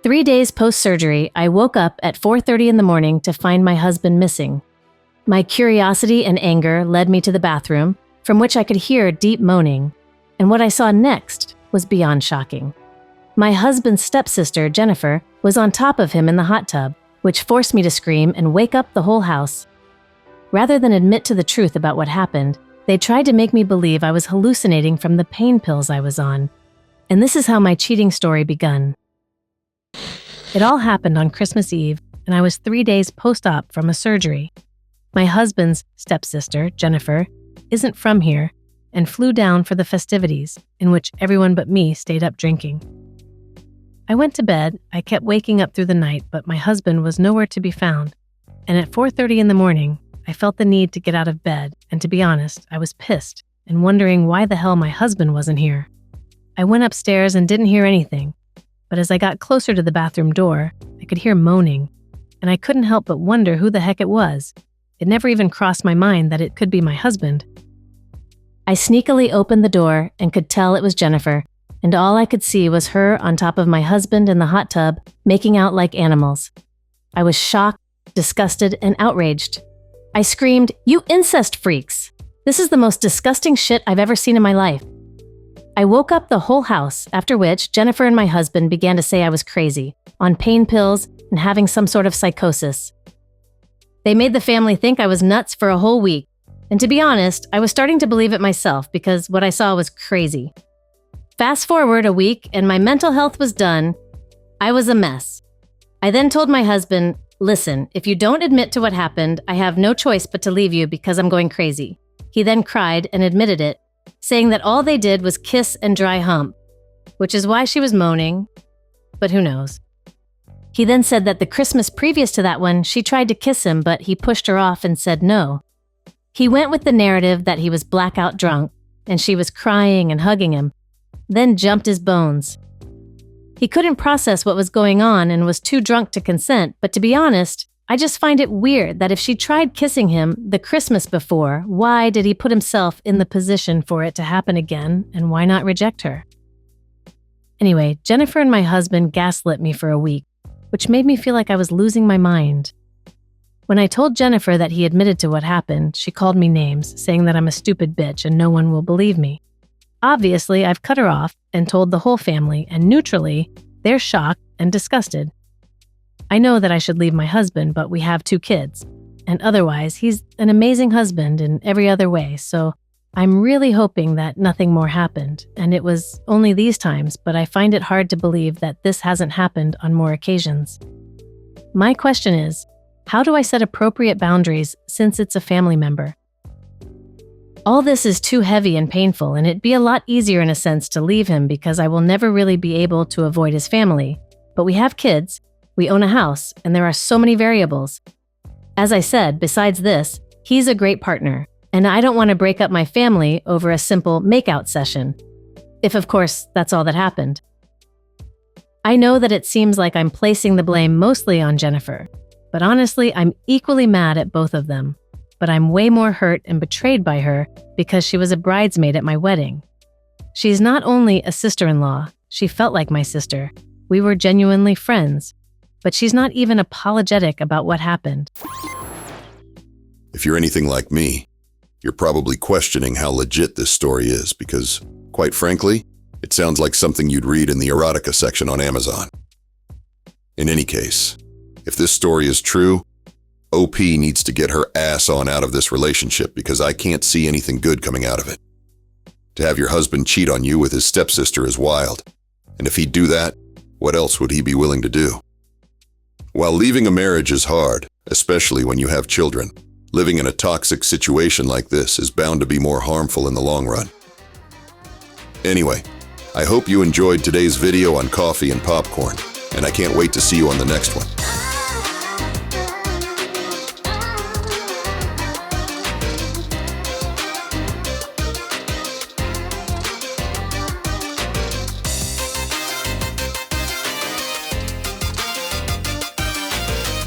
3 days post-surgery, I woke up at 4:30 in the morning to find my husband missing. My curiosity and anger led me to the bathroom, from which I could hear deep moaning, and what I saw next was beyond shocking. My husband's stepsister, Jennifer, was on top of him in the hot tub, which forced me to scream and wake up the whole house. Rather than admit to the truth about what happened, they tried to make me believe I was hallucinating from the pain pills I was on. And this is how my cheating story begun. It all happened on Christmas Eve, and I was 3 days post-op from a surgery. My husband's stepsister, Jennifer, isn't from here and flew down for the festivities, in which everyone but me stayed up drinking. I went to bed. I kept waking up through the night, but my husband was nowhere to be found. And at 4:30 in the morning, I felt the need to get out of bed, and to be honest, I was pissed and wondering why the hell my husband wasn't here. I went upstairs and didn't hear anything, but as I got closer to the bathroom door, I could hear moaning, and I couldn't help but wonder who the heck it was. It never even crossed my mind that it could be my husband. I sneakily opened the door and could tell it was Jennifer, and all I could see was her on top of my husband in the hot tub, making out like animals. I was shocked, disgusted, and outraged. I screamed, "You incest freaks! This is the most disgusting shit I've ever seen in my life." I woke up the whole house, after which Jennifer and my husband began to say I was crazy, on pain pills, and having some sort of psychosis. They made the family think I was nuts for a whole week, and to be honest, I was starting to believe it myself because what I saw was crazy. Fast forward a week and my mental health was done. I was a mess. I then told my husband, "Listen, if you don't admit to what happened, I have no choice but to leave you because I'm going crazy." He then cried and admitted it, saying that all they did was kiss and dry hump, which is why she was moaning, but who knows. He then said that the Christmas previous to that one, she tried to kiss him, but he pushed her off and said no. He went with the narrative that he was blackout drunk, and she was crying and hugging him, then jumped his bones. He couldn't process what was going on and was too drunk to consent, but to be honest, I just find it weird that if she tried kissing him the Christmas before, why did he put himself in the position for it to happen again, and why not reject her? Anyway, Jennifer and my husband gaslit me for a week, which made me feel like I was losing my mind. When I told Jennifer that he admitted to what happened, she called me names, saying that I'm a stupid bitch and no one will believe me. Obviously, I've cut her off and told the whole family, and neutrally, they're shocked and disgusted. I know that I should leave my husband, but we have 2 kids, and otherwise, he's an amazing husband in every other way, so I'm really hoping that nothing more happened, and it was only these times, but I find it hard to believe that this hasn't happened on more occasions. My question is, how do I set appropriate boundaries since it's a family member? All this is too heavy and painful, and it'd be a lot easier in a sense to leave him because I will never really be able to avoid his family. But we have kids, we own a house, and there are so many variables. As I said, besides this, he's a great partner, and I don't want to break up my family over a simple makeout session. If, of course, that's all that happened. I know that it seems like I'm placing the blame mostly on Jennifer, but honestly, I'm equally mad at both of them. But I'm way more hurt and betrayed by her because she was a bridesmaid at my wedding. She's not only a sister-in-law, she felt like my sister. We were genuinely friends, but she's not even apologetic about what happened. If you're anything like me, you're probably questioning how legit this story is because, quite frankly, it sounds like something you'd read in the erotica section on Amazon. In any case, if this story is true, OP needs to get her ass on out of this relationship because I can't see anything good coming out of it. To have your husband cheat on you with his stepsister is wild. And if he'd do that, what else would he be willing to do? While leaving a marriage is hard, especially when you have children, living in a toxic situation like this is bound to be more harmful in the long run. Anyway, I hope you enjoyed today's video on coffee and popcorn, and I can't wait to see you on the next one.